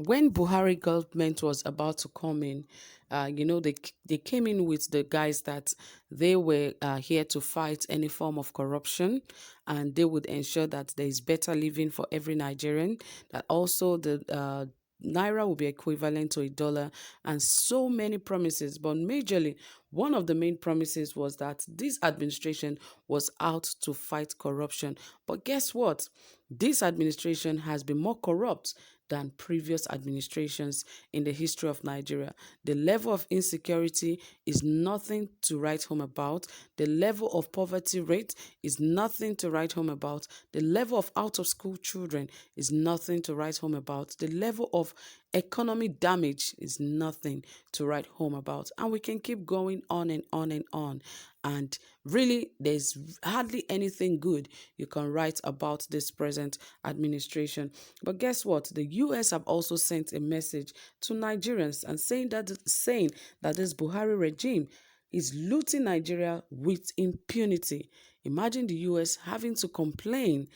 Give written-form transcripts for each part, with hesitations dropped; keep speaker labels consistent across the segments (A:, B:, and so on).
A: when Buhari government was about to come in, they came in with the guys that they were here to fight any form of corruption, and they would ensure that there is better living for every Nigerian. That also the naira will be equivalent to a dollar, and so many promises. But majorly, one of the main promises was that this administration was out to fight corruption. But guess what? This administration has been more corrupt than previous administrations in the history of Nigeria. The level of insecurity is nothing to write home about. The level of poverty rate is nothing to write home about. The level of out of school children is nothing to write home about. The level of economy damage is nothing to write home about. And we can keep going on and on and on. And really, there's hardly anything good you can write about this present administration. But guess what? The US have also sent a message to Nigerians and saying that this Buhari regime is looting Nigeria with impunity. Imagine the US having to complain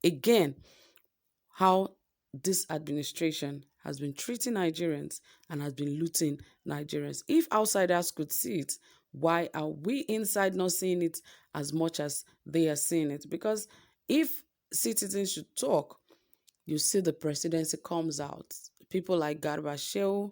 A: again how this administration has been treating Nigerians and has been looting Nigerians. If outsiders could see it, why are we inside not seeing it as much as they are seeing it? Because if citizens should talk, you see the presidency comes out. People like Garba Shehu,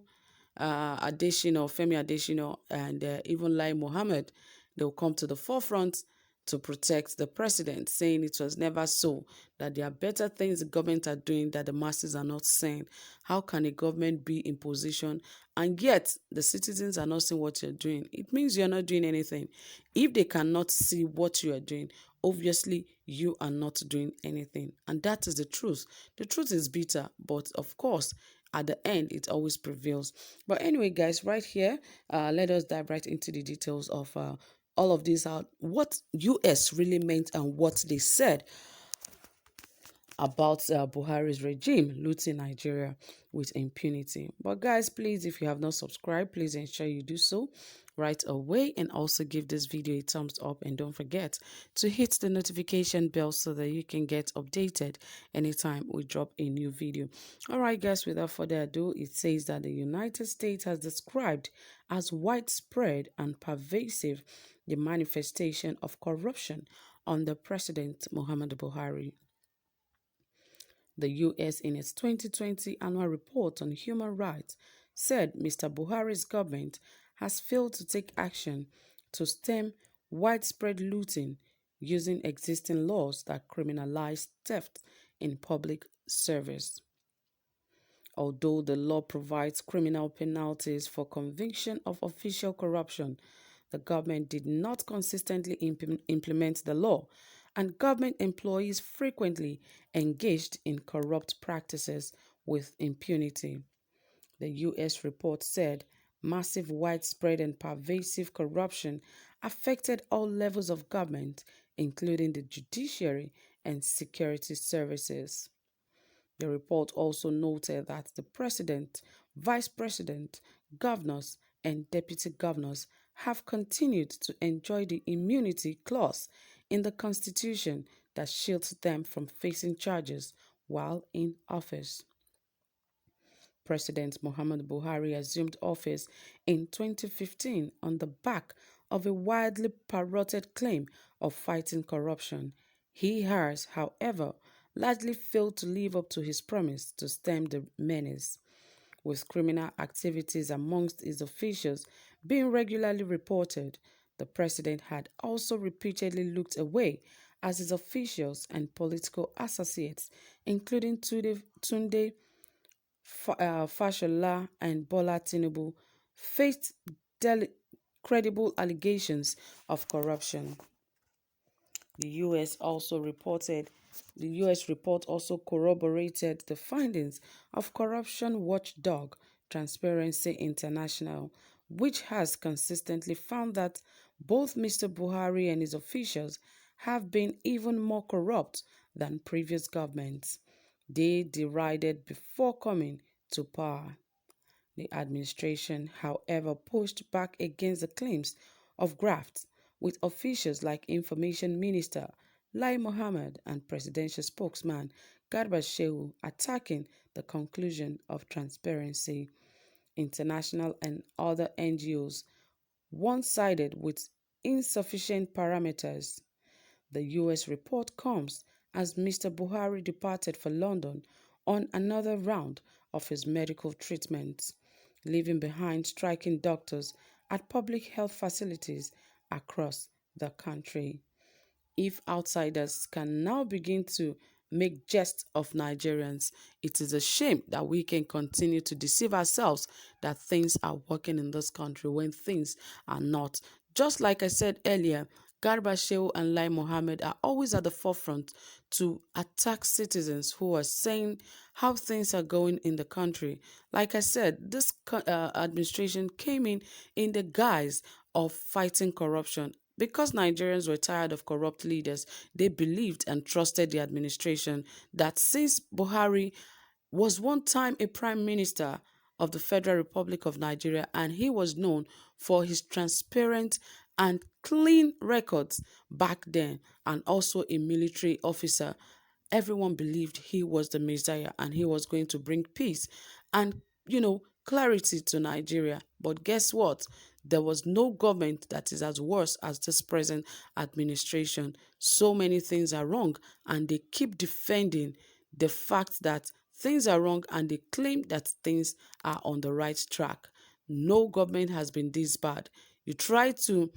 A: Adesina, Femi Adesina, and even Lai Mohammed, they'll come to the forefront to protect the president, saying it was never so, that there are better things the government are doing that the masses are not saying. How can a government be in position and yet the citizens are not seeing what you're doing? It means you're not doing anything. If they cannot see what you are doing, obviously you are not doing anything. And that is the truth. The truth is bitter, but of course, at the end, it always prevails. But anyway, guys, right here, let us dive right into the details of all of this, what US really meant and what they said about Buhari's regime looting Nigeria with impunity. But guys, please, if you have not subscribed, please ensure you do so right away, and also give this video a thumbs up, and don't forget to hit the notification bell so that you can get updated anytime we drop a new video. All right, guys, without further ado, it says that the United States has described as widespread and pervasive the manifestation of corruption under President Muhammadu Buhari. The U.S., in its 2020 annual report on human rights, said Mr. Buhari's government has failed to take action to stem widespread looting using existing laws that criminalize theft in public service. Although the law provides criminal penalties for conviction of official corruption, the government did not consistently implement the law, and government employees frequently engaged in corrupt practices with impunity. The U.S. report said massive, widespread, and pervasive corruption affected all levels of government, including the judiciary and security services. The report also noted that the president, vice president, governors, and deputy governors have continued to enjoy the immunity clause in the Constitution that shields them from facing charges while in office. President Muhammadu Buhari assumed office in 2015 on the back of a widely parroted claim of fighting corruption. He has, however, largely failed to live up to his promise to stem the menace, with criminal activities amongst his officials being regularly reported. The president had also repeatedly looked away as his officials and political associates, including Tunde Fashola and Bola Tinubu, faced credible allegations of corruption. The U.S. report also corroborated the findings of corruption watchdog Transparency International, which has consistently found that both Mr. Buhari and his officials have been even more corrupt than previous governments they derided before coming to power. The administration, however, pushed back against the claims of graft, with officials like Information Minister Lai Mohammed and Presidential spokesman Garba Shehu attacking the conclusion of Transparency International and other NGOs one-sided with insufficient parameters. The US report comes as Mr. Buhari departed for London on another round of his medical treatments, leaving behind striking doctors at public health facilities across the country. If outsiders can now begin to make jest of Nigerians, it is a shame that we can continue to deceive ourselves that things are working in this country when things are not. Just like I said earlier, Garba Shehu and Lai Mohammed are always at the forefront to attack citizens who are saying how things are going in the country. Like I said, this administration came in the guise of fighting corruption. Because Nigerians were tired of corrupt leaders, they believed and trusted the administration that since Buhari was one time a prime minister of the Federal Republic of Nigeria and he was known for his transparent and clean records back then, and also a military officer, everyone believed he was the Messiah and he was going to bring peace and, clarity to Nigeria. But guess what? There was no government that is as worse as this present administration. So many things are wrong, and they keep defending the fact that things are wrong and they claim that things are on the right track. No government has been this bad. You try to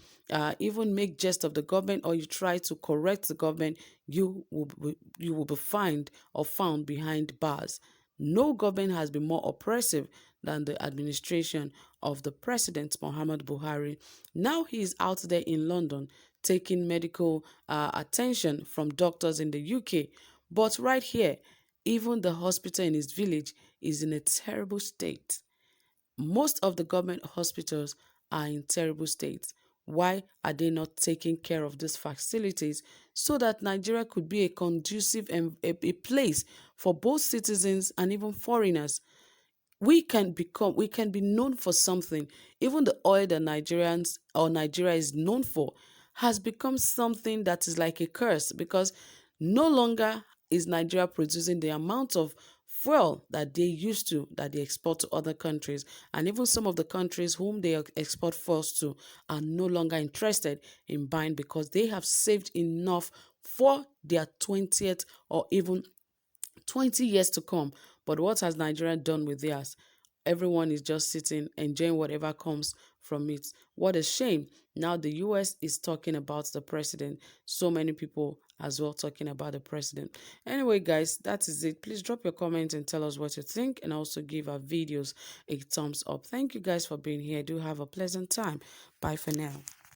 A: even make jest of the government, or you try to correct the government, you will be fined or found behind bars. No government has been more oppressive than the administration of the President Muhammad Buhari. Now he is out there in London taking medical attention from doctors in the UK. But right here, even the hospital in his village is in a terrible state. Most of the government hospitals are in terrible states. Why are they not taking care of these facilities so that Nigeria could be a conducive and a place for both citizens and even foreigners? We can be known for something. Even the oil that Nigerians or Nigeria is known for has become something that is like a curse, because no longer is Nigeria producing the amount of fuel that that they export to other countries. And even some of the countries whom they export fuels to are no longer interested in buying, because they have saved enough for their 20th or even 20 years to come. But what has Nigeria done with theirs? Everyone is just sitting, enjoying whatever comes from it. What a shame. Now the US is talking about the president. So many people as well talking about the president. Anyway, guys, that is it. Please drop your comments and tell us what you think, and also give our videos a thumbs up. Thank you guys for being here. Do have a pleasant time. Bye for now.